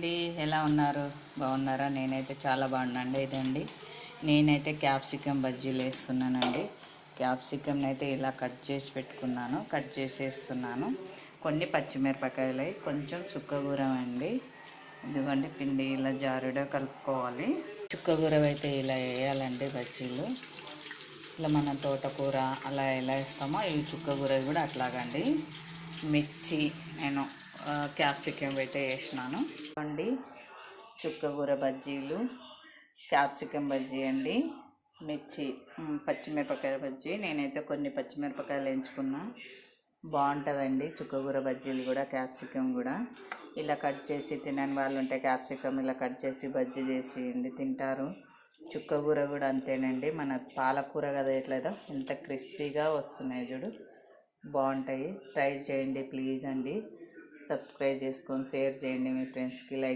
అండి, ఎలా ఉన్నారు? బాగున్నారా? నేనైతే చాలా బాగున్నాండి. ఇదండి, నేనైతే క్యాప్సికమ్ బజ్జీలు వేస్తున్నానండి. క్యాప్సికమ్ని అయితే ఇలా కట్ చేసి పెట్టుకున్నాను, కట్ చేసేస్తున్నాను. కొన్ని పచ్చిమిరపకాయలు, కొంచెం చుక్కగూరం అండి. ఇదిగోండి పిండి ఇలా జారుగా కలుపుకోవాలి. చుక్కగూర అయితే ఇలా వేయాలండి బజ్జీలు. ఇలా మన తోటకూర అలా ఎలా వేస్తామో ఈ చుక్కగూర కూడా అట్లాగండి. మిర్చి నేను క్యాప్సికమ్ అయితే వేసినాను అండి. చుక్కగూర బజ్జీలు, క్యాప్సికమ్ బజ్జీ అండి, మిర్చి, పచ్చిమిరపకాయ బజ్జీ. నేనైతే కొన్ని పచ్చిమిరపకాయలు ఎంచుకున్నా. బాగుంటుందండి చుక్కగూర బజ్జీలు కూడా, క్యాప్సికమ్ కూడా. ఇలా కట్ చేసి తినని వాళ్ళు ఉంటే క్యాప్సికమ్ ఇలా కట్ చేసి బజ్జీ చేసి తింటారు. చుక్కగూర కూడా అంతేనండి. మన పాలకూర కదా ఎట్లేదో ఎంత క్రిస్పీగా వస్తున్నాయి చూడు, బాగుంటాయి. ట్రై చేయండి ప్లీజ్ అండి. సబ్స్క్రైబ్ చేసుకొని షేర్ చేయండి మీ ఫ్రెండ్స్కి, లైక్